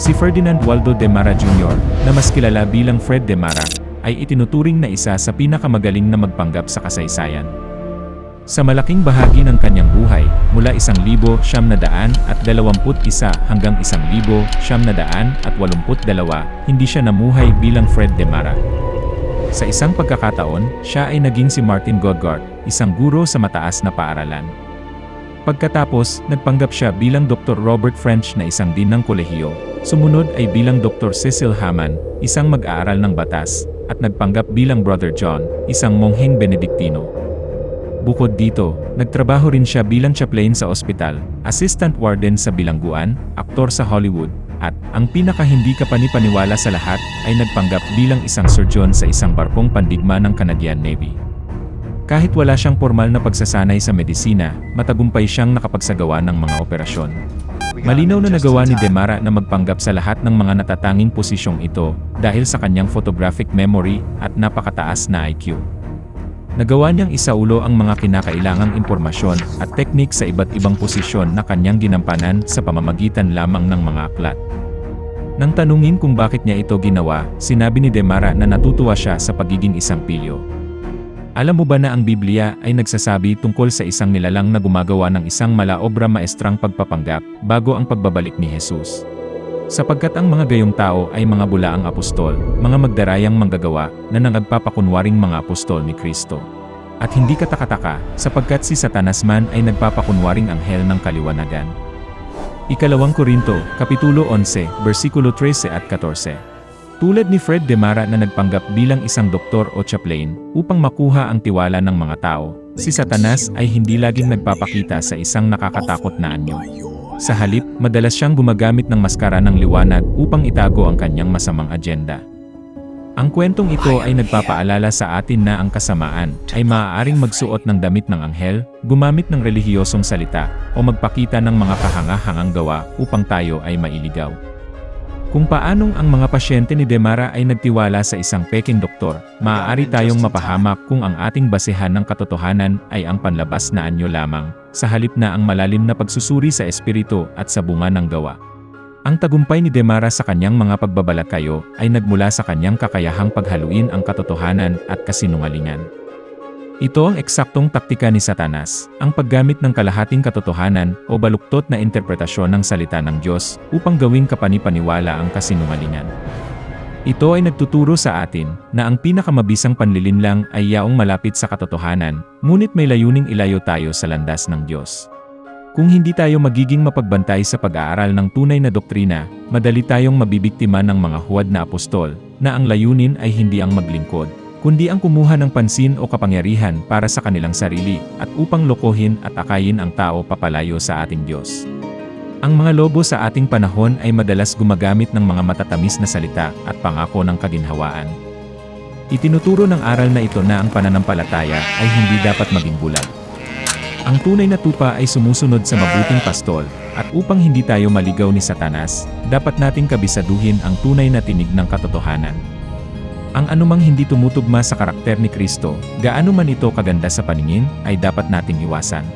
Si Ferdinand Waldo de Mara Jr., na mas kilala bilang Fred de Mara, ay itinuturing na isa sa pinakamagaling na magpanggap sa kasaysayan. Sa malaking bahagi ng kanyang buhay, mula 1921 hanggang 1982, hindi siya namuhay bilang Fred de Mara. Sa isang pagkakataon, siya ay naging si Martin Godgard, isang guro sa mataas na paaralan. Pagkatapos, nagpanggap siya bilang Dr. Robert French na isang dean ng kolehiyo. Sumunod ay bilang Dr. Cecil Hamann, isang mag-aaral ng batas, at nagpanggap bilang Brother John, isang mongheng Benediktino. Bukod dito, nagtrabaho rin siya bilang chaplain sa ospital, assistant warden sa bilangguan, aktor sa Hollywood, at, ang pinaka-hindi kapanipaniwala sa lahat, ay nagpanggap bilang isang surgeon sa isang barkong pandigma ng Canadian Navy. Kahit wala siyang formal na pagsasanay sa medisina, matagumpay siyang nakapagsagawa ng mga operasyon. Malinaw na nagawa ni de Mara na magpanggap sa lahat ng mga natatanging posisyong ito dahil sa kanyang photographic memory at napakataas na IQ. Nagawa niyang isaulo ang mga kinakailangang impormasyon at teknik sa iba't ibang posisyon na kanyang ginampanan sa pamamagitan lamang ng mga aklat. Nang tanungin kung bakit niya ito ginawa, sinabi ni de Mara na natutuwa siya sa pagiging isang pilyo. Alam mo ba na ang Biblia ay nagsasabi tungkol sa isang nilalang na gumagawa ng isang malaobra maestrang pagpapanggap bago ang pagbabalik ni Jesus? Sapagkat ang mga gayong tao ay mga bulaang apostol, mga magdarayang manggagawa na nagpapakunwaring mga apostol ni Kristo. At hindi katakataka, sapagkat si Satanas man ay nagpapakunwaring anghel ng kaliwanagan. Ikalawang Korinto, Kapitulo 11, versikulo 13 at 14. Tulad ni Fred de Mara na nagpanggap bilang isang doktor o chaplain upang makuha ang tiwala ng mga tao, si Satanas ay hindi laging nagpapakita sa isang nakakatakot na anyo. Sa halip, madalas siyang gumagamit ng maskara ng liwanag upang itago ang kanyang masamang agenda. Ang kwentong ito ay nagpapaalala sa atin na ang kasamaan ay maaaring magsuot ng damit ng anghel, gumamit ng relihiyosong salita, o magpakita ng mga kahanga-hangang gawa upang tayo ay mailigaw. Kung paanong ang mga pasyente ni de Mara ay nagtiwala sa isang peking doktor, maaari tayong mapahamak kung ang ating basehan ng katotohanan ay ang panlabas na anyo lamang, sa halip na ang malalim na pagsusuri sa espiritu at sa bunga ng gawa. Ang tagumpay ni de Mara sa kanyang mga pagbabalakayo ay nagmula sa kanyang kakayahang paghaluin ang katotohanan at kasinungalingan. Ito ang eksaktong taktika ni Satanas, ang paggamit ng kalahating katotohanan o baluktot na interpretasyon ng salita ng Diyos upang gawing kapanipaniwala ang kasinungalingan. Ito ay nagtuturo sa atin na ang pinakamabisang panlilinlang ay yaong malapit sa katotohanan, ngunit may layuning ilayo tayo sa landas ng Diyos. Kung hindi tayo magiging mapagbantay sa pag-aaral ng tunay na doktrina, madali tayong mabibiktima ng mga huwad na apostol, na ang layunin ay hindi ang maglingkod, kundi ang kumuha ng pansin o kapangyarihan para sa kanilang sarili, at upang lokohin at akayin ang tao papalayo sa ating Diyos. Ang mga lobo sa ating panahon ay madalas gumagamit ng mga matatamis na salita at pangako ng kaginhawaan. Itinuturo ng aral na ito na ang pananampalataya ay hindi dapat maging bulag. Ang tunay na tupa ay sumusunod sa mabuting pastol, at upang hindi tayo maligaw ni Satanas, dapat nating kabisaduhin ang tunay na tinig ng katotohanan. Ang anumang hindi tumutugma sa karakter ni Kristo, gaano man ito kaganda sa paningin, ay dapat nating iwasan.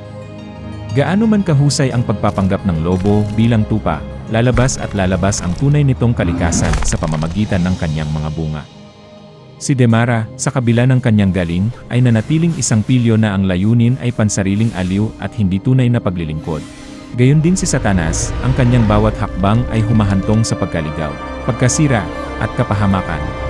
Gaano man kahusay ang pagpapanggap ng lobo bilang tupa, lalabas at lalabas ang tunay nitong kalikasan sa pamamagitan ng kanyang mga bunga. Si de Mara, sa kabila ng kanyang galing, ay nanatiling isang pilyo na ang layunin ay pansariling aliw at hindi tunay na paglilingkod. Gayon din si Satanas, ang kanyang bawat hakbang ay humahantong sa pagkaligaw, pagkasira, at kapahamakan.